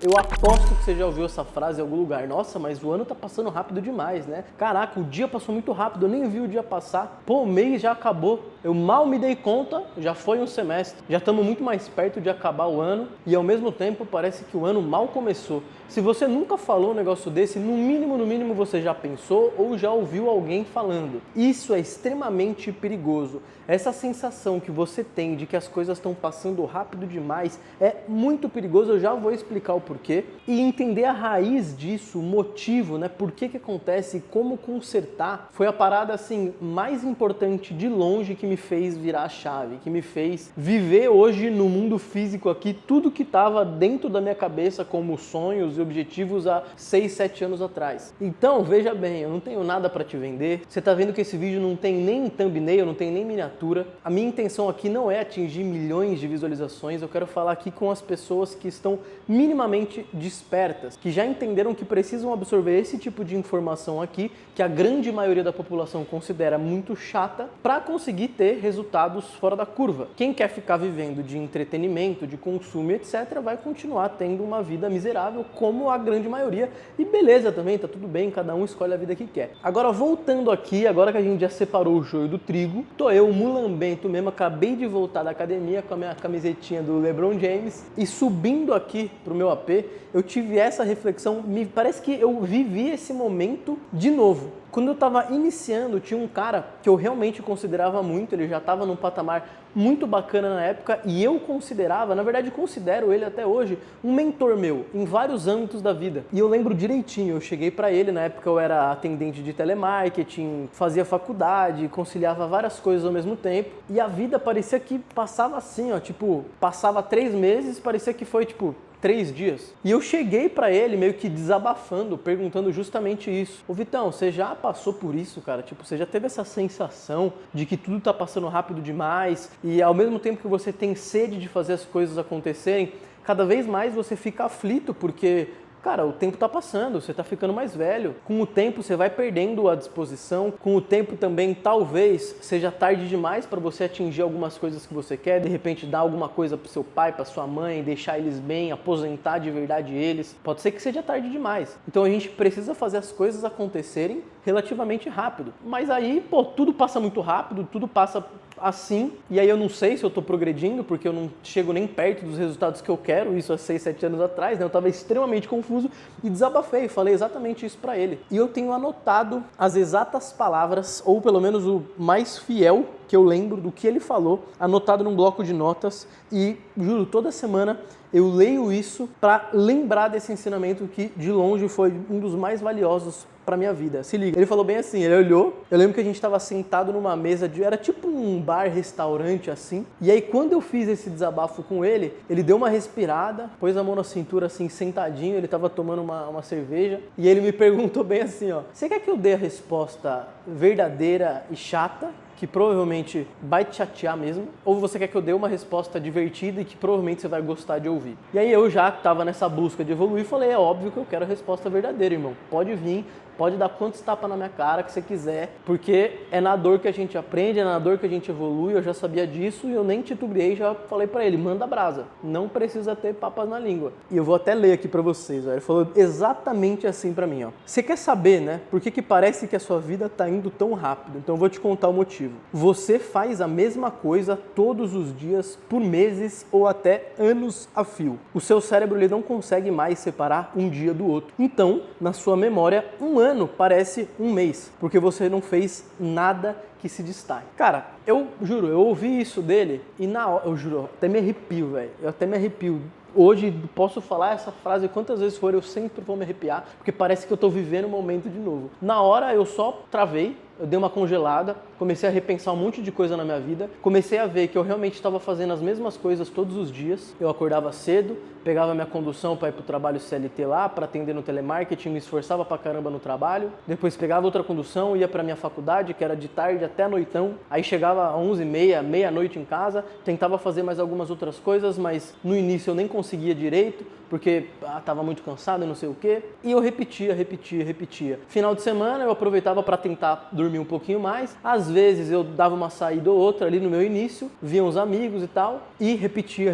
Eu aposto que você já ouviu essa frase em algum lugar. Nossa, mas o ano tá passando rápido demais, né? Caraca, o dia passou muito rápido, eu nem vi o dia passar. Pô, o mês já acabou. Eu mal me dei conta, já foi um semestre. Já estamos muito mais perto de acabar o ano e ao mesmo tempo parece que o ano mal começou. Se você nunca falou um negócio desse, no mínimo você já pensou ou já ouviu alguém falando. Isso é extremamente perigoso. Essa sensação que você tem de que as coisas estão passando rápido demais é muito perigoso. Eu já vou explicar o porquê e entender a raiz disso, o motivo, né? Por que acontece e como consertar. Foi a parada assim mais importante de longe que me fez virar a chave, que me fez viver hoje no mundo físico aqui tudo que estava dentro da minha cabeça como sonhos e objetivos há 6, 7 anos atrás. Então, veja bem, eu não tenho nada para te vender. Você tá vendo que esse vídeo não tem nem thumbnail, não tem nem miniatura. A minha intenção aqui não é atingir milhões de visualizações, eu quero falar aqui com as pessoas que estão minimamente despertas, que já entenderam que precisam absorver esse tipo de informação aqui, que a grande maioria da população considera muito chata, para conseguir ter resultados fora da curva. Quem quer ficar vivendo de entretenimento, de consumo, etc., vai continuar tendo uma vida miserável, como a grande maioria, e beleza também, tá tudo bem, cada um escolhe a vida que quer. Agora, voltando aqui, agora que a gente já separou o joio do trigo, tô eu, mulambento mesmo, acabei de voltar da academia com a minha camisetinha do LeBron James, e subindo aqui pro meu AP, eu tive essa reflexão, parece que eu vivi esse momento de novo. Quando eu estava iniciando, tinha um cara que eu realmente considerava muito, ele já estava num patamar muito bacana na época e eu considerava, na verdade considero ele até hoje, um mentor meu em vários âmbitos da vida. E eu lembro direitinho, eu cheguei para ele, na época eu era atendente de telemarketing, fazia faculdade, conciliava várias coisas ao mesmo tempo e a vida parecia que passava assim, ó, tipo, passava 3 meses, parecia que foi tipo 3 dias. E eu cheguei pra ele meio que desabafando, perguntando justamente isso. Ô Vitão, você já passou por isso, cara? Tipo, você já teve essa sensação de que tudo tá passando rápido demais e ao mesmo tempo que você tem sede de fazer as coisas acontecerem, cada vez mais você fica aflito porque... Cara, o tempo tá passando, você tá ficando mais velho. Com o tempo você vai perdendo a disposição. Com o tempo também talvez seja tarde demais para você atingir algumas coisas que você quer. De repente dar alguma coisa pro seu pai, pra sua mãe, deixar eles bem, aposentar de verdade eles. Pode ser que seja tarde demais. Então a gente precisa fazer as coisas acontecerem relativamente rápido. Mas aí, pô, tudo passa muito rápido, tudo passa assim, e aí eu não sei se eu tô progredindo, porque eu não chego nem perto dos resultados que eu quero, isso há 6, 7 anos atrás, né? Eu tava extremamente confuso e desabafei, falei exatamente isso pra ele. E eu tenho anotado as exatas palavras, ou pelo menos o mais fiel que eu lembro do que ele falou, anotado num bloco de notas, e juro, toda semana eu leio isso para lembrar desse ensinamento que de longe foi um dos mais valiosos para minha vida. Se liga, ele falou bem assim, ele olhou, eu lembro que a gente estava sentado numa mesa era tipo um bar, restaurante assim, e aí quando eu fiz esse desabafo com ele, ele deu uma respirada, pôs a mão na cintura assim, sentadinho, ele estava tomando uma cerveja, e ele me perguntou bem assim, ó, você quer que eu dê a resposta verdadeira e chata, que provavelmente vai te chatear mesmo, ou você quer que eu dê uma resposta divertida e que provavelmente você vai gostar de ouvir? E aí eu já estava nessa busca de evoluir, falei, é óbvio que eu quero a resposta verdadeira, irmão. Pode vir, pode dar quantos tapas na minha cara que você quiser, porque é na dor que a gente aprende, é na dor que a gente evolui, eu já sabia disso e eu nem titubeei, já falei pra ele, manda brasa, não precisa ter papas na língua. E eu vou até ler aqui pra vocês, ó. Ele falou exatamente assim pra mim, ó. Você quer saber, né, por que parece que a sua vida tá indo tão rápido? Então eu vou te contar o motivo. Você faz a mesma coisa todos os dias, por meses ou até anos a fio. O seu cérebro ele não consegue mais separar um dia do outro. Então, na sua memória, um ano parece um mês, porque você não fez nada que se destaque. Cara, eu juro, eu ouvi isso dele e na hora, eu juro, até me arrepio, velho. Eu até me arrepio. Hoje posso falar essa frase quantas vezes for, eu sempre vou me arrepiar, porque parece que eu tô vivendo o momento de novo. Na hora eu só travei, eu dei uma congelada, comecei a repensar um monte de coisa na minha vida, comecei a ver que eu realmente estava fazendo as mesmas coisas todos os dias. Eu acordava cedo, pegava minha condução para ir pro trabalho CLT lá, para atender no telemarketing, me esforçava pra caramba no trabalho, depois pegava outra condução, ia pra minha faculdade, que era de tarde até noitão, aí chegava às 11h30, meia-noite em casa, tentava fazer mais algumas outras coisas, mas no início eu nem conseguia direito, porque estava muito cansado e não sei o quê, e eu repetia. Final de semana eu aproveitava para tentar dormir dormir um pouquinho mais. Às vezes eu dava uma saída ou outra ali no meu início, via uns amigos e tal, e repetia.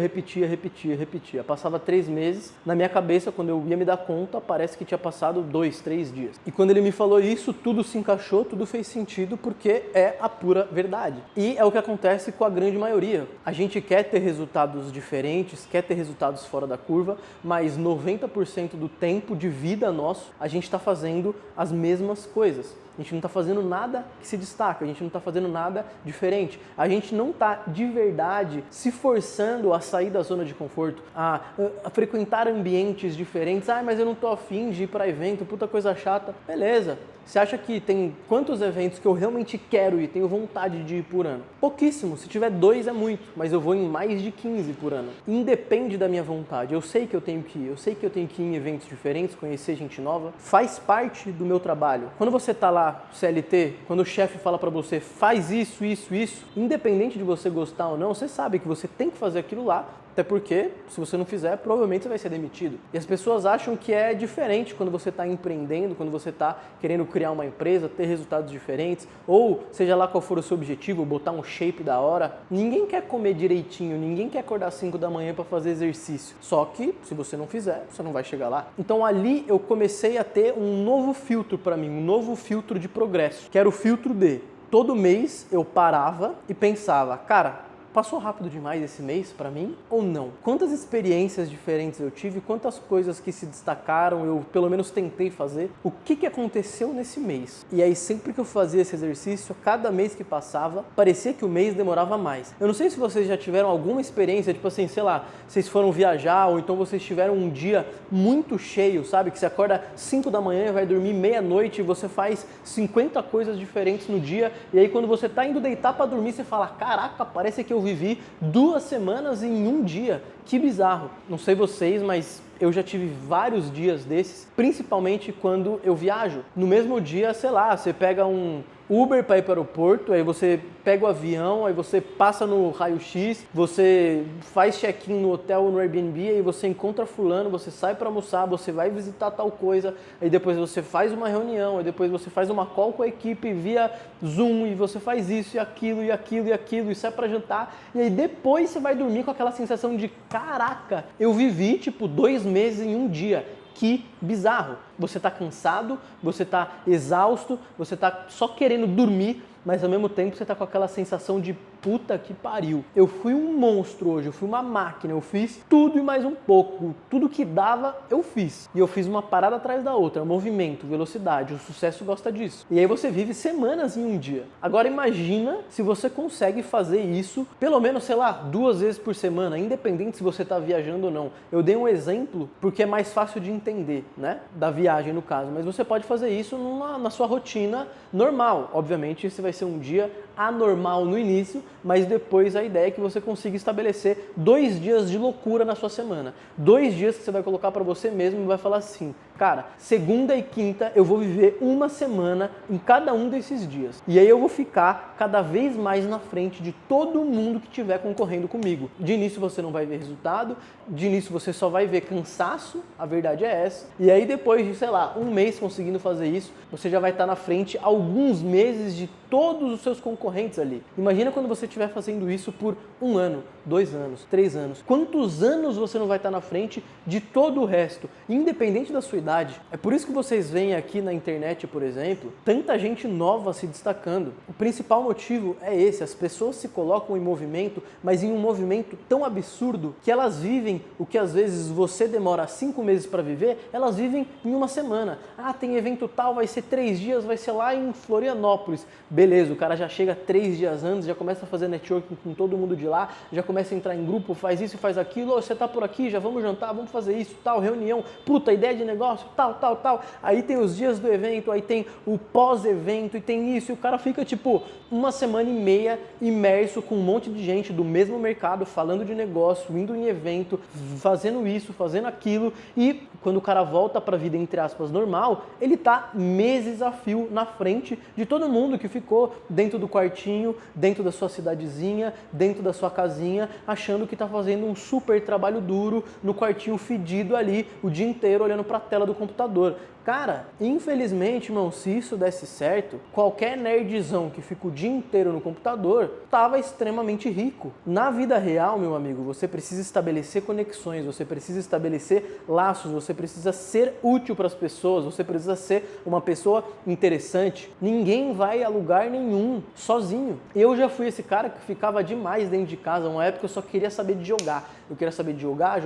Passava 3 meses, na minha cabeça, quando eu ia me dar conta, parece que tinha passado 2, 3 dias. E quando ele me falou isso, tudo se encaixou, tudo fez sentido, porque é a pura verdade. E é o que acontece com a grande maioria. A gente quer ter resultados diferentes, quer ter resultados fora da curva, mas 90% do tempo de vida nosso, a gente está fazendo as mesmas coisas. A gente não está fazendo nada que se destaca, a gente não está fazendo nada diferente. A gente não está de verdade se forçando a sair da zona de conforto, a frequentar ambientes diferentes. Ah, mas eu não estou afim de ir para evento, puta coisa chata. Beleza. Você acha que tem quantos eventos que eu realmente quero ir, tenho vontade de ir por ano? Pouquíssimo, se tiver 2 é muito, mas eu vou em mais de 15 por ano. Independe da minha vontade, eu sei que eu tenho que ir, eu sei que eu tenho que ir em eventos diferentes, conhecer gente nova, faz parte do meu trabalho. Quando você tá lá, CLT, quando o chefe fala pra você, faz isso, independente de você gostar ou não, você sabe que você tem que fazer aquilo lá, até porque, se você não fizer, provavelmente você vai ser demitido. E as pessoas acham que é diferente quando você está empreendendo, quando você está querendo criar uma empresa, ter resultados diferentes, ou seja lá qual for o seu objetivo, botar um shape da hora. Ninguém quer comer direitinho, ninguém quer acordar às 5 da manhã para fazer exercício. Só que, se você não fizer, você não vai chegar lá. Então ali eu comecei a ter um novo filtro para mim, um novo filtro de progresso, que era o filtro de todo mês eu parava e pensava, cara, passou rápido demais esse mês para mim ou não? Quantas experiências diferentes eu tive, quantas coisas que se destacaram, eu pelo menos tentei fazer, o que aconteceu nesse mês? E aí sempre que eu fazia esse exercício, cada mês que passava, parecia que o mês demorava mais. Eu não sei se vocês já tiveram alguma experiência, tipo assim, sei lá, vocês foram viajar ou então vocês tiveram um dia muito cheio, sabe? Que você acorda 5 da manhã e vai dormir meia-noite e você faz 50 coisas diferentes no dia e aí quando você tá indo deitar para dormir, você fala, caraca, parece que eu vivi 2 semanas em um dia. Que bizarro. Não sei vocês, mas eu já tive vários dias desses, principalmente quando eu viajo. No mesmo dia, sei lá, você pega um Uber para ir para o aeroporto, aí você pega o avião, aí você passa no raio-x, você faz check-in no hotel ou no Airbnb, aí você encontra fulano, você sai para almoçar, você vai visitar tal coisa, aí depois você faz uma reunião, aí depois você faz uma call com a equipe via Zoom, e você faz isso e aquilo, e sai para jantar, e aí depois você vai dormir com aquela sensação de caraca, eu vivi tipo 2 meses em um dia. Que bizarro. Você tá cansado, você tá exausto, você tá só querendo dormir, mas ao mesmo tempo você tá com aquela sensação de puta que pariu. Eu fui um monstro hoje, eu fui uma máquina, eu fiz tudo e mais um pouco. Tudo que dava, eu fiz. E eu fiz uma parada atrás da outra, movimento, velocidade, o sucesso gosta disso. E aí você vive semanas em um dia. Agora imagina se você consegue fazer isso, pelo menos, sei lá, 2 vezes por semana, independente se você tá viajando ou não. Eu dei um exemplo porque é mais fácil de entender, né? Da viagem no caso, mas você pode fazer isso na sua rotina normal. Obviamente, esse vai ser um dia anormal no início, mas depois a ideia é que você consiga estabelecer 2 dias de loucura na sua semana. 2 dias que você vai colocar para você mesmo e vai falar assim, cara, segunda e quinta eu vou viver uma semana em cada um desses dias. E aí eu vou ficar cada vez mais na frente de todo mundo que estiver concorrendo comigo. De início você não vai ver resultado, de início você só vai ver cansaço, a verdade é essa. E aí depois de, sei lá, 1 mês conseguindo fazer isso, você já vai estar na frente alguns meses de todos os seus concorrentes ali. Imagina quando você estiver fazendo isso por 1 ano, 2 anos, 3 anos. Quantos anos você não vai estar na frente de todo o resto, independente da sua idade? É por isso que vocês veem aqui na internet, por exemplo, tanta gente nova se destacando. O principal motivo é esse, as pessoas se colocam em movimento, mas em um movimento tão absurdo que elas vivem o que às vezes você demora 5 meses para viver, elas vivem em 1 semana. Ah, tem evento tal, vai ser 3 dias, vai ser lá em Florianópolis. Beleza, o cara já chega 3 dias antes, já começa a fazer networking com todo mundo de lá, já começa a entrar em grupo, faz isso, faz aquilo, oh, você tá por aqui, já vamos jantar, vamos fazer isso, tal, reunião, puta, ideia de negócio, tal. Aí tem os dias do evento, aí tem o pós-evento e tem isso, e o cara fica tipo 1 semana e meia imerso com um monte de gente do mesmo mercado, falando de negócio, indo em evento, fazendo isso, fazendo aquilo, e quando o cara volta pra vida, entre aspas, normal, ele tá meses a fio na frente de todo mundo que ficou dentro do quartinho, dentro da sua cidadezinha, dentro da sua casinha, achando que tá fazendo um super trabalho duro no quartinho fedido ali o dia inteiro olhando pra tela do computador. Cara, infelizmente, irmão, se isso desse certo, qualquer nerdzão que fica o dia inteiro no computador tava extremamente rico. Na vida real, meu amigo, você precisa estabelecer conexões, você precisa estabelecer laços, você precisa ser útil para as pessoas, você precisa ser uma pessoa interessante. Ninguém vai a lugar nenhum sozinho. Eu já fui esse cara que ficava demais dentro de casa. Uma época eu só queria saber de jogar. Eu queria saber de jogar,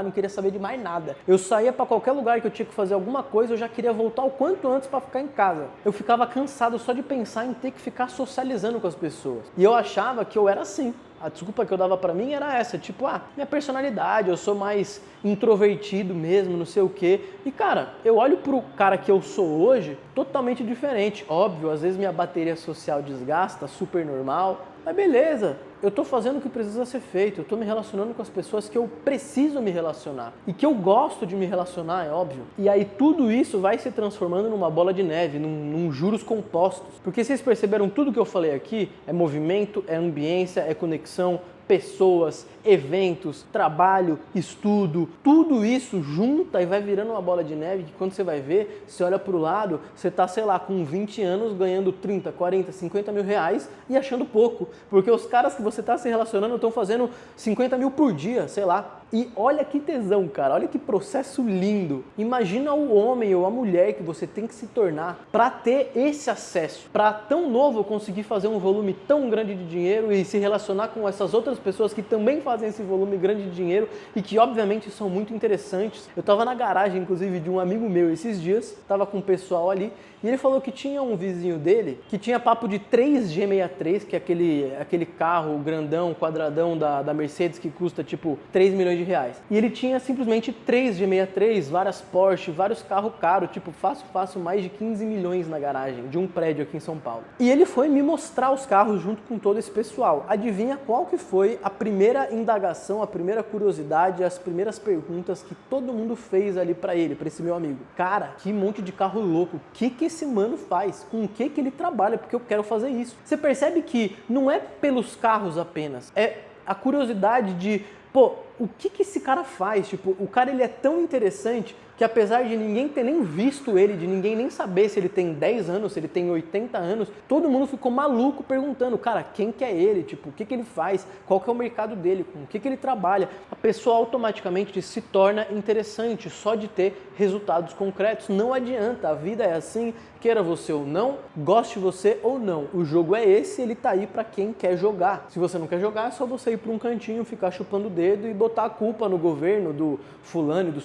não queria saber de mais nada. Eu saía para qualquer lugar que eu tinha que fazer alguma coisa, eu já queria voltar o quanto antes para ficar em casa. Eu ficava cansado só de pensar em ter que ficar socializando com as pessoas. E eu achava que eu era assim. A desculpa que eu dava pra mim era essa, tipo, minha personalidade, eu sou mais introvertido mesmo, não sei o quê. E cara, eu olho pro cara que eu sou hoje, totalmente diferente. Óbvio, às vezes minha bateria social desgasta, super normal, mas beleza. Eu tô fazendo o que precisa ser feito, eu tô me relacionando com as pessoas que eu preciso me relacionar. E que eu gosto de me relacionar, é óbvio. E aí tudo isso vai se transformando numa bola de neve, num juros compostos. Porque vocês perceberam tudo que eu falei aqui? É movimento, é ambiência, é conexão, pessoas, eventos, trabalho, estudo, tudo isso junta e vai virando uma bola de neve que quando você vai ver, você olha pro lado, você tá, sei lá, com 20 anos ganhando 30, 40, 50 mil reais e achando pouco, porque os caras que você tá se relacionando estão fazendo 50 mil por dia, sei lá. E olha que tesão, cara, olha que processo lindo. Imagina o homem ou a mulher que você tem que se tornar para ter esse acesso, para tão novo conseguir fazer um volume tão grande de dinheiro e se relacionar com essas outras pessoas que também fazem esse volume grande de dinheiro e que obviamente são muito interessantes. Eu tava na garagem, inclusive, de um amigo meu esses dias, tava com o pessoal ali, e ele falou que tinha um vizinho dele que tinha papo de 3 G63, que é aquele carro grandão, quadradão da Mercedes que custa tipo 3 milhões de reais. E ele tinha simplesmente 3 G63, várias Porsche, vários carros caros, tipo fácil, mais de 15 milhões na garagem de um prédio aqui em São Paulo. E ele foi me mostrar os carros junto com todo esse pessoal. Adivinha qual que foi a primeira indagação, a primeira curiosidade, as primeiras perguntas que todo mundo fez ali pra ele, pra esse meu amigo? Cara, que monte de carro louco, o que esse mano faz? Com o que ele trabalha? Porque eu quero fazer isso. Você percebe que não é pelos carros apenas, é a curiosidade de, pô, o que esse cara faz? Tipo, o cara ele é tão interessante que apesar de ninguém ter nem visto ele, de ninguém nem saber se ele tem 10 anos, se ele tem 80 anos, todo mundo ficou maluco perguntando, cara, quem que é ele? Tipo, o que ele faz? Qual que é o mercado dele? Com o que ele trabalha? A pessoa automaticamente se torna interessante só de ter resultados concretos. Não adianta, a vida é assim, queira você ou não, goste você ou não. O jogo é esse, ele tá aí pra quem quer jogar. Se você não quer jogar, é só você ir pra um cantinho, ficar chupando o dedo e botar a culpa no governo do fulano, do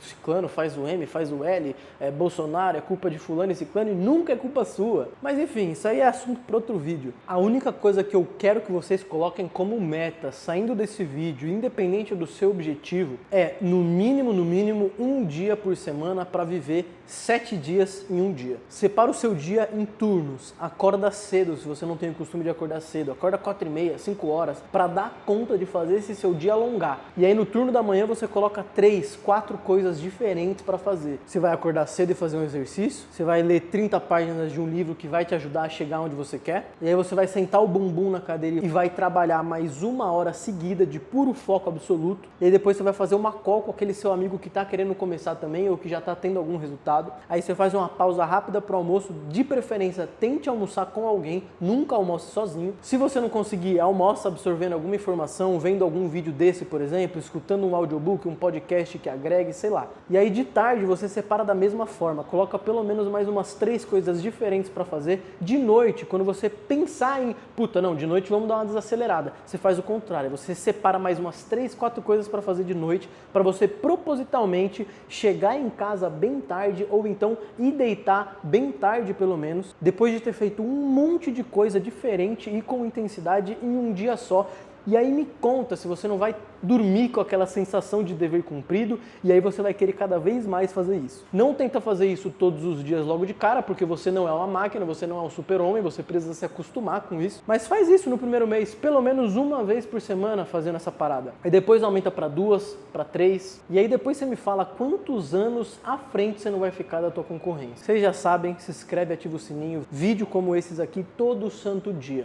ciclano, faz o M, faz o L, Bolsonaro, é culpa de fulano e ciclano e nunca é culpa sua. Mas enfim, isso aí é assunto para outro vídeo. A única coisa que eu quero que vocês coloquem como meta, saindo desse vídeo, independente do seu objetivo, é no mínimo, um dia por semana para viver 7 dias em um dia. Separa o seu dia em turnos, acorda cedo se você não tem o costume de acordar cedo, acorda 4h30, 5 horas, para dar conta de fazer esse seu dia alongar. E aí no turno da manhã você coloca 3, 4 coisas diferentes para fazer. Você vai acordar cedo e fazer um exercício, você vai ler 30 páginas de um livro que vai te ajudar a chegar onde você quer, e aí você vai sentar o bumbum na cadeira e vai trabalhar mais 1 hora seguida de puro foco absoluto, e aí depois você vai fazer uma call com aquele seu amigo que está querendo começar também ou que já está tendo algum resultado. Aí você faz uma pausa rápida para o almoço, de preferência tente almoçar com alguém, nunca almoce sozinho. Se você não conseguir, almoça absorvendo alguma informação, vendo algum vídeo desse, por exemplo, escutando um audiobook, um podcast que agregue, sei lá. E aí de tarde você separa da mesma forma, coloca pelo menos mais umas 3 coisas diferentes para fazer. De noite, quando você pensar em, puta, não, de noite vamos dar uma desacelerada, você faz o contrário, você separa mais umas 3, 4 coisas para fazer de noite, para você propositalmente chegar em casa bem tarde ou então ir deitar bem tarde pelo menos, depois de ter feito um monte de coisa diferente e com intensidade em um dia só. E aí me conta se você não vai dormir com aquela sensação de dever cumprido e aí você vai querer cada vez mais fazer isso. Não tenta fazer isso todos os dias logo de cara, porque você não é uma máquina, você não é um super-homem, você precisa se acostumar com isso. Mas faz isso no primeiro mês, pelo menos uma vez por semana fazendo essa parada. Aí depois aumenta para 2, para 3, e aí depois você me fala quantos anos à frente você não vai ficar da tua concorrência. Vocês já sabem, se inscreve, ativa o sininho, vídeo como esses aqui todo santo dia.